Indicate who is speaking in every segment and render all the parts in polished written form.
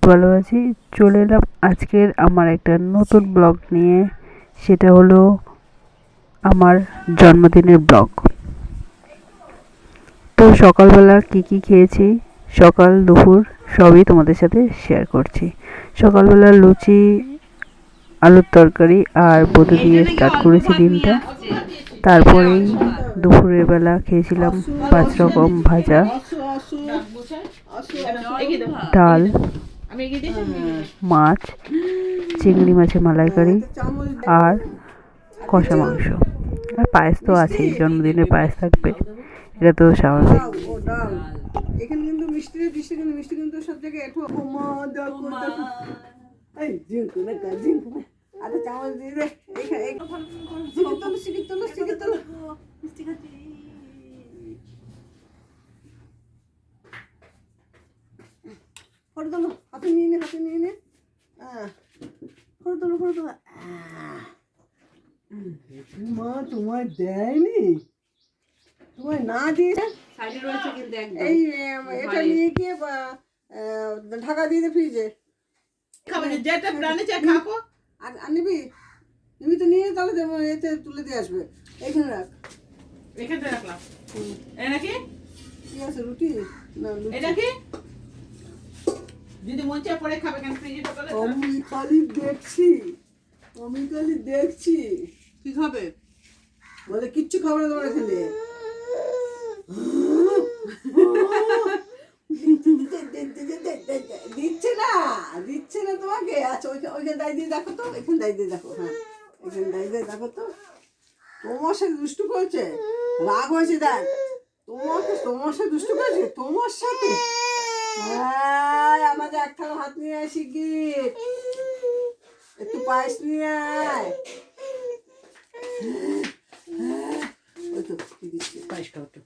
Speaker 1: ভালো আছি। চলে এলাম আজকের আমার একটা নতুন ব্লগ নিয়ে। সেটা হলো আমার জন্মদিনের ব্লগ। তো সকালবেলা কি কি খেয়েছি, সকাল দুপুর সবই তোমাদের সাথে শেয়ার করছি। সকালবেলা লুচি, আলুর তরকারি আর বোঁদে দিয়ে স্টার্ট করেছি দিনটা। তারপরেই দুপুরের বেলা খেয়েছিলাম 5 রকম ভাজা, ডাল, মাছ, চিংড়ি মাছের মালাইকারি আর কষা মাংস। আর পায়েস তো আছেই, জন্মদিনের পায়েস থাকবে, এটা তো স্বাভাবিক।
Speaker 2: এখানে কিন্তু মিষ্টি মিষ্টি কিন্তু সব জায়গায় একটু এই জিঙ্কু না জিঙ্কু না আরে চামচ দিয়ে দে এইখানে সিকিত তোলো মিষ্টি খাচ্ছি। ফটো তোলো, হাতে নিয়ে নে ফটো তোলো মা তোমায় দেয়নি, তোমায় না দিয়ে এই এটা নিয়ে গিয়ে ঢাকা দিয়ে দে ফ্রিজে। আর নিবি তো নিয়ে তাহলে এতে তুলে দিয়ে আসবে। এইখানে রাখ,
Speaker 3: এখানে রাখলাম। এটা কি?
Speaker 2: কি আছে রুটি না
Speaker 3: এটা কি? যদি মন চায় পরে খাবে কেন ফ্রিজে ঢোকালে?
Speaker 2: আমি খালি দেখছি কি খাবে বলে, কিচ্ছু খাবে না তোমার এখানে। দিচ্ছে না তোমাকে। আচ্ছা ওইখানে দাই দিয়ে দেখো তো, এখানে দাই দিয়ে দেখো। হ্যাঁ এখানে দাই দিয়ে দেখো তো। তোমার সাথে দুষ্টু করেছে, রাগ হয়েছে দেখ তোমার সাথে দুষ্টু করেছে তোমার সাথে। হ্যাঁ আমাদের এক থালা হাত নিয়ে আসি গিট, একটু পায়েস নিয়ে আয়। ওই তো কি দিচ্ছে পায়েস খাও তো।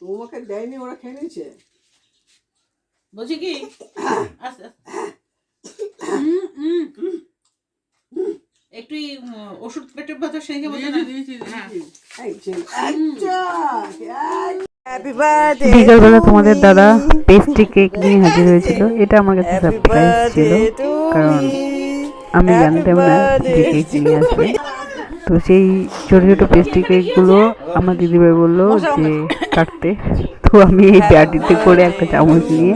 Speaker 2: তোমাকে দেয়নি, ওরা খেয়ে নিয়েছে।
Speaker 3: বলছি কি একটু ওষুধ পেটের ব্যথা সেঁকে বলতে
Speaker 1: বিকালবেলা তোমাদের দাদা পেস্ট্রি কেক নিয়ে হাজির হয়েছিল। এটা আমার কাছে সারপ্রাইজ ছিল, কারণ আমি জানতাম না যে কেক নিয়ে আসবে। তো সেই ছোট ছোট পেস্ট্রি কেকগুলো আমার দিদিভাই বললো যে কাটতে, তো আমি এই ব্যাটিতে করে একটা চামচ নিয়ে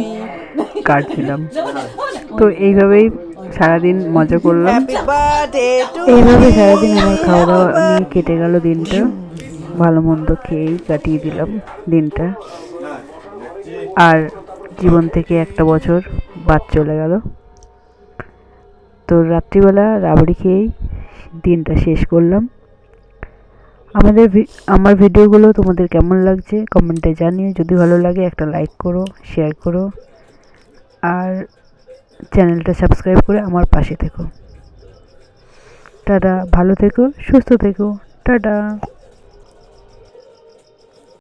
Speaker 1: কাটছিলাম। তো এইভাবেই সারাদিন মজা করলাম। এইভাবে সারাদিন আমার খাওয়া দাওয়া নিয়ে কেটে গেল দিনটা। ভালো মন্দ খেয়েই কাটিয়ে দিলাম দিনটা। আর জীবন থেকে একটা বছর বাদ চলে গেল। তো রাত্রিবেলা রাবড়ি খেয়েই দিনটা শেষ করলাম। আমার ভিডিওগুলো তোমাদের কেমন লাগছে কমেন্টে জানিয়ে। যদি ভালো লাগে একটা লাইক করো, শেয়ার করো, আর চ্যানেলটা সাবস্ক্রাইব করে আমার পাশে থেকো। টাটা, ভালো থেকো, সুস্থ থেকো, টাটা।